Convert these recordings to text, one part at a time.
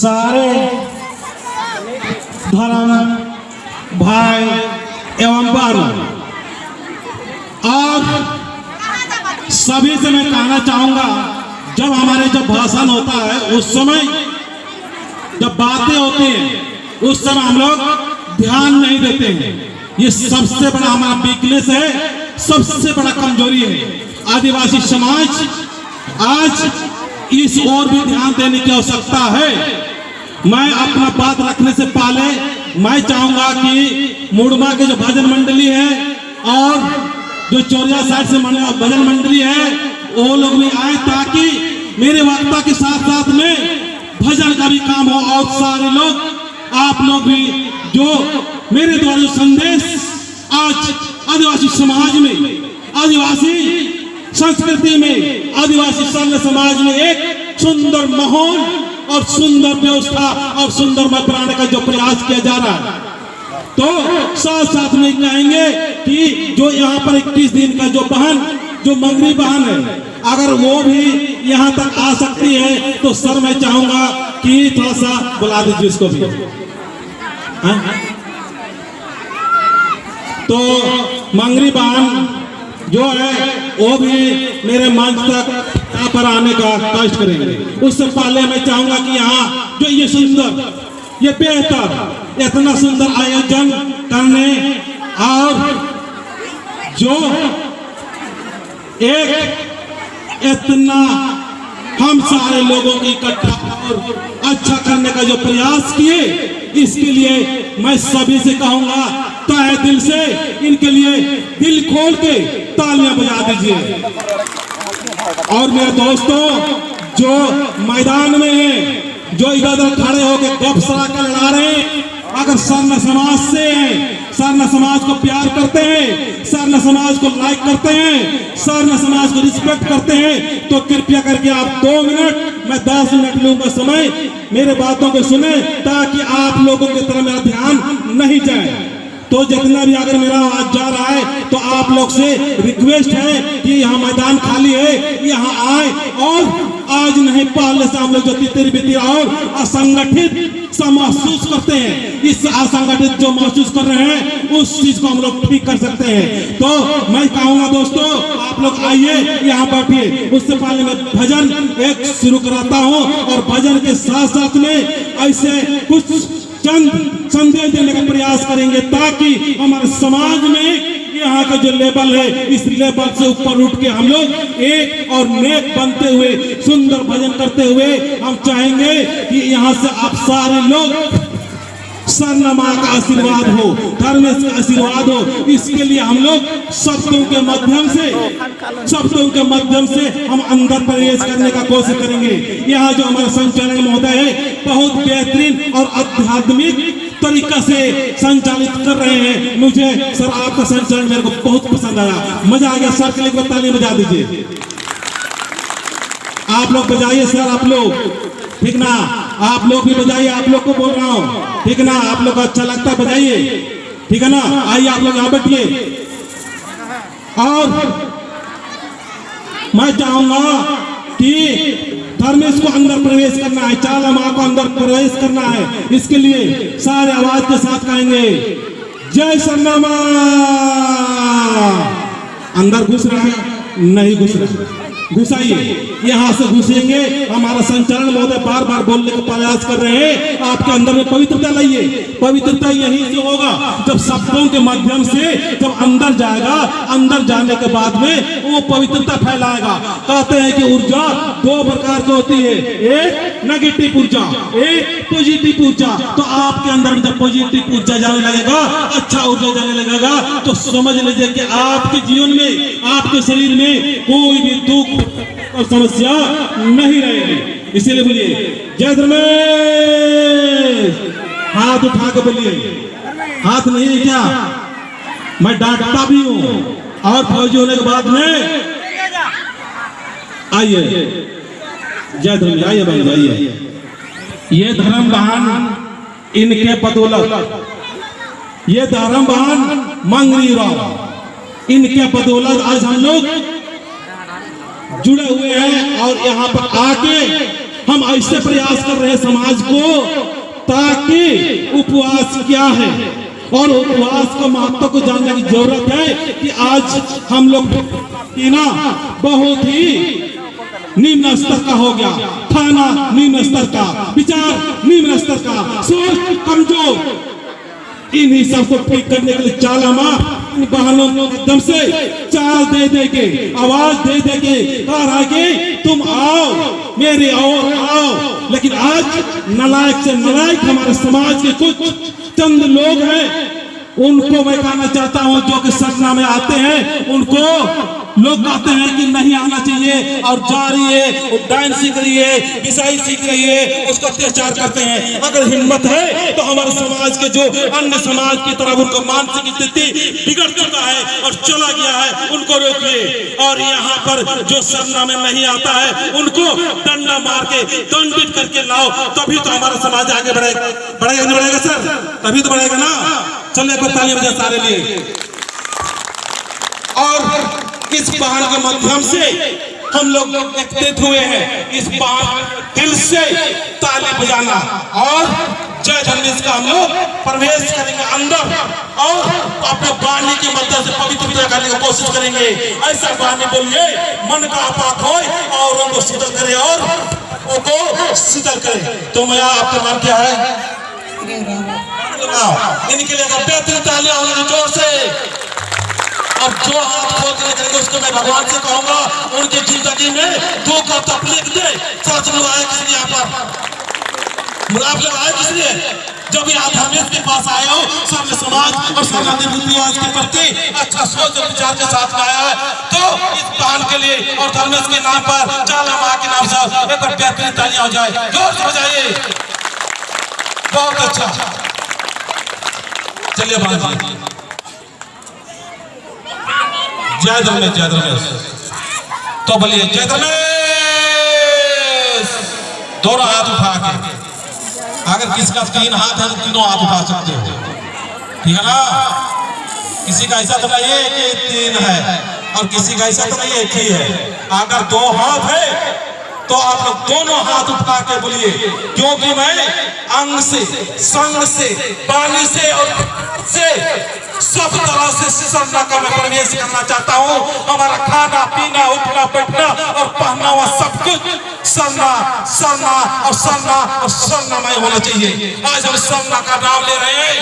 सारे धर्म भाई एवं बहन और सभी से मैं कहना चाहूंगा, जब हमारे जब भाषण होता है उस समय जब बातें होती हैं उस समय हम लोग ध्यान नहीं देते हैं। ये सबसे बड़ा हमारा वीकनेस है, सबसे बड़ा कमजोरी है। आदिवासी समाज आज इस ओर भी ध्यान देने की आवश्यकता है। मैं अपना बात रखने से पहले मैं चाहूंगा कि मुड़मा के जो भजन मंडली है और जो चौरिया साइड से भजन मंडली है वो लोग भी आए, ताकि मेरे वक्ता के साथ साथ में भजन का भी काम हो और सारे लोग आप लोग भी जो मेरे द्वारा जो संदेश आज आदिवासी समाज में, आदिवासी संस्कृति में, आदिवासी सर्व समाज में एक सुंदर माहौल और सुंदर व्यवस्था और सुंदर मत बनाने का जो प्रयास किया जा रहा है, तो साथ साथ में कहेंगे कि जो यहाँ पर 21 दिन का जो बहन, जो मंगरी बहन है, अगर वो भी यहाँ तक आ सकती है तो सर मैं चाहूंगा कि थोड़ा सा बुला दीजिए उसको भी। तो मंगरी बहन जो है वो भी मेरे मंच तक यहाँ पर आने का कष्ट करेंगे। उससे पहले मैं चाहूंगा कि यहाँ जो ये सुंदर, ये बेहतर, इतना सुंदर आयोजन करने और जो एक इतना हम सारे लोगों की इकट्ठा और अच्छा करने का जो प्रयास किए, इसके लिए मैं सभी से कहूंगा तहे दिल से इनके लिए दिल खोल के तालियां बजा दीजिए। और मेरे दोस्तों जो मैदान में हैं, जो इधर खड़े होकर गप सड़ाकर लड़ा रहे हैं, अगर सरना समाज से हैं, सरना समाज को प्यार करते हैं, सरना समाज को लाइक करते हैं, सरना समाज को रिस्पेक्ट करते हैं, तो कृपया करके आप 2 मिनट, मैं 10 मिनट लूंगा समय, मेरे बातों को सुने ताकि आप लोगों की तरफ मेरा ध्यान नहीं जाए। तो जितना भी अगर मेरा आवाज जा रहा है तो आप लोग से रिक्वेस्ट है कि यहाँ मैदान खाली है, यहाँ आए और आज नहीं पहले से हम लोग जो तितर बितर और असंगठित महसूस करते हैं, इस असंगठित जो महसूस कर रहे हैं उस चीज को हम लोग ठीक कर सकते हैं। तो मैं कहूंगा दोस्तों आप लोग आइए, यहाँ बैठिए। उससे पहले मैं भजन एक शुरू कराता हूँ और भजन के साथ साथ में ऐसे कुछ चंद संदेश देने का प्रयास करेंगे ताकि हमारे समाज में यहाँ का जो लेवल है, इस लेवल से ऊपर उठ के हम लोग एक और नेक बनते हुए, सुंदर भजन करते हुए हम चाहेंगे कि यहाँ से आप सारे लोग सरना माँ का आशीर्वाद हो, धर्मेश का आशीर्वाद हो। इसके लिए हम लोग शब्दों के माध्यम से हम अंदर प्रवेश करने का कोशिश करेंगे। यहाँ जो हमारा संचालक महोदय है बहुत बेहतरीन और आध्यात्मिक तरीका से संचालित कर रहे हैं। मुझे सर आपका संचालन मेरे को बहुत पसंद आया, मजा आ गया। सर के लिए ताली बजा दीजिए। आप लोग बजाइए सर, आप लोग, ठीक ना? आप लोग भी बजाइए, आप लोग को बोल रहा हूँ, ठीक ना? आप लोग को अच्छा लगता है बजाइए, ठीक है ना? आइए आप लोग यहाँ बैठिए। और मैं चाहूंगा कि धर्मेश को अंदर प्रवेश करना है, चाला माँ को अंदर प्रवेश करना है। इसके लिए सारे आवाज के साथ कहेंगे जय सरना माँ। अंदर घुस रहा है? नहीं घुस रहा, घुसाइए, यहाँ से घुसेंगे। हमारा संचालन महोदय बार बार बोलने का प्रयास कर रहे हैं, आपके अंदर में पवित्रता लाइए। पवित्रता यहीं से होगा जब शब्दों के माध्यम से जब अंदर जाएगा, अंदर जाने के बाद में वो पवित्रता फैलाएगा। कहते हैं कि ऊर्जा 2 प्रकार की होती है, एक नेगेटिव ऊर्जा, एक पॉजिटिव ऊर्जा। तो आपके अंदर में जब पॉजिटिव ऊर्जा जाने लगेगा, अच्छा ऊर्जा जाने लगेगा, तो समझ लीजिए कि आपके जीवन में, आपके शरीर में कोई भी दुख और समस्या नहीं रहेगी। इसीलिए बोलिए जय धर्मेश। हाथ उठा के बोलिए, हाथ नहीं है क्या? मैं डांटता भी हूं और फौजी होने के बाद में आइए जय धर्मेश, आइए भाई आइए। ये धर्म बहन इनके बदौलत, ये धर्म बहन मंगरी राव, इनके बदौलत आज हम लोग जुड़े हुए हैं और यहाँ पर आके हम ऐसे प्रयास कर रहे हैं समाज को, ताकि उपवास क्या है और उपवास को महत्व को जानने की जरूरत है कि आज हम लोग ना बहुत ही निम्न स्तर का हो गया, खाना निम्न स्तर का, विचार निम्न स्तर का, सोच कमजोर। इन्हीं सबको ठीक करने के लिए चालामा बहनों के माध्यम से चाल दे दे के, आवाज दे दे के कह रहा है कि तुम आओ मेरे और आओ। लेकिन आज नालायक से नालायक हमारे समाज के कुछ चंद लोग हैं, उनको मैं कहना चाहता हूं, जो कि सरना में आते हैं, उनको लोग कहते हैं कि नहीं आना चाहिए और जा रही है, डांस सीख रही है, ईसाई सीख रही है, उसको अत्याचार करते हैं। अगर हिम्मत है तो हमारे समाज के जो अन्य समाज की तरफ उनको मानसिक स्थिति बिगड़ चुका है और चला गया है, उनको रोकिए। और यहाँ पर जो सरना में नहीं आता है उनको डंडा मार के दंडित करके लाओ, तभी तो हमारा समाज आगे बढ़ेगा। बढ़ेगा नहीं बढ़ेगा सर? तभी तो बढ़ेगा ना। चलिए एक बार ताली बजाएं सारे लिए। और इस बहन के माध्यम से हम लोग एकत्रित हुए हैं, इस बहन दिल से ताली बजाना और जय धर्मेश का हम लोग प्रवेश करेंगे अंदर और अपने वाणी के मध्य से पवित्रता करने की कोशिश करेंगे। ऐसा वाणी बोलिए मन का अपाक हो और उनको शीतल करे और उनको शीतल करे। तो मैं आपका नाम क्या है? इनके लिए बेहतरीन तालियां होंगी जोर से। अब जो हाथ खोल के निकलेंगे उसको मैं भगवान से कहूंगा उनकी जिंदगी में दुख और तकलीफ दे। सच में आए किस लिए यहाँ पर आप लोग आए किस लिए? जब यहाँ धर्मेश के पास आए हो, सबने समाज और समाज के प्रति अच्छा सोच और विचार के साथ में आया है, तो इस बहन के लिए और धर्मेश के नाम पर, चाला माँ के नाम से एक बार बेहतरीन तालियां हो जाए, जोर से बजाइए। बहुत अच्छा। चलिए बाजी, जय धर्मेश, जय धर्मेश। तो बोलिए जय धर्मेश, दोनों हाथ उठा के। अगर किसी का 3 हाथ है तो तीनों हाथ उठा सकते हो, ठीक है ना? किसी का ऐसा तो नहीं है कि 3 है और किसी का ऐसा तो नहीं है 1 ही है। अगर 2 हाथ है तो आप लोग दोनों हाथ उठा के बोलिए, क्योंकि मैं अंग से, संग से, पानी से और से सब तरह से सरना का मैं प्रवेश करना चाहता हूँ। हमारा खाना पीना, उठना बैठना और पहना हुआ सब कुछ सरना, सरना और सरना और सरनामय होना चाहिए। आज हम सरना का नाम ले रहे हैं,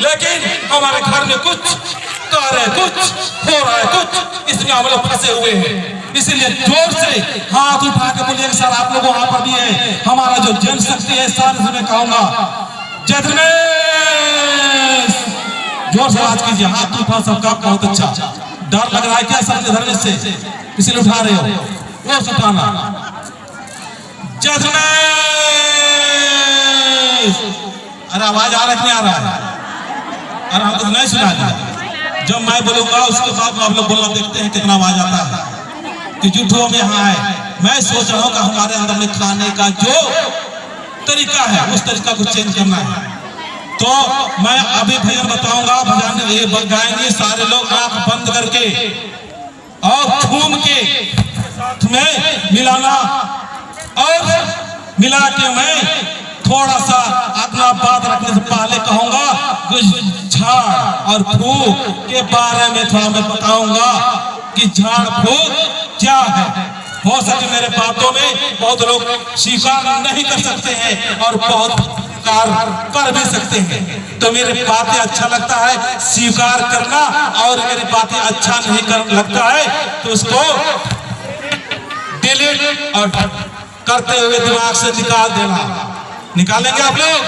लेकिन हमारे घर में कुछ कर रहे, कुछ हो रहा है, कुछ इसमें हम लोग फंसे हुए हैं। इसलिए जोर से हाथ उठा के बोलिए सर आप लोग वहां पर भी है, हमारा जो जनशक्ति है सारे से मैं कहूंगा जय धर्मेश। जोर से आवाज कीजिए, हाथ उठा सबका, बहुत अच्छा। डर लग रहा है क्या सबके धर्मेश से, इसलिए उठा रहे हो, जोर से उठाना। जय धर्मेश। अरे आवाज आ रहा है कि नहीं आ रहा है? अरे हमको नहीं सुना था। जब मैं बोलूंगा उसके बाद आप लोग बोलना, देखते हैं कितना आवाज आता है कि झूठों में यहाँ है। मैं सोच रहा हूँ कि हमारे अंदर में खाने का जो तरीका है उस तरीका को चेंज करना है। तो मैं अभी भजन बताऊंगा, भजन ये गाएंगे सारे लोग आंख बंद करके और झूम के में मिलाना और मिला के मैं थोड़ा सा अपना बात रखने से पहले कहूंगा कुछ झाड़ और फूक के बारे में थोड़ा मैं बताऊंगा कि झाड़ फूक क्या है। हो सके मेरे बातों में बहुत लोग स्वीकार नहीं कर सकते हैं और बहुत स्वीकार कर भी सकते हैं। तो मेरी बातें अच्छा लगता है स्वीकार करना, और मेरी बातें अच्छा नहीं लगता है तो उसको डिलीट और करते हुए दिमाग से निकाल देना। निकालेंगे आप लोग?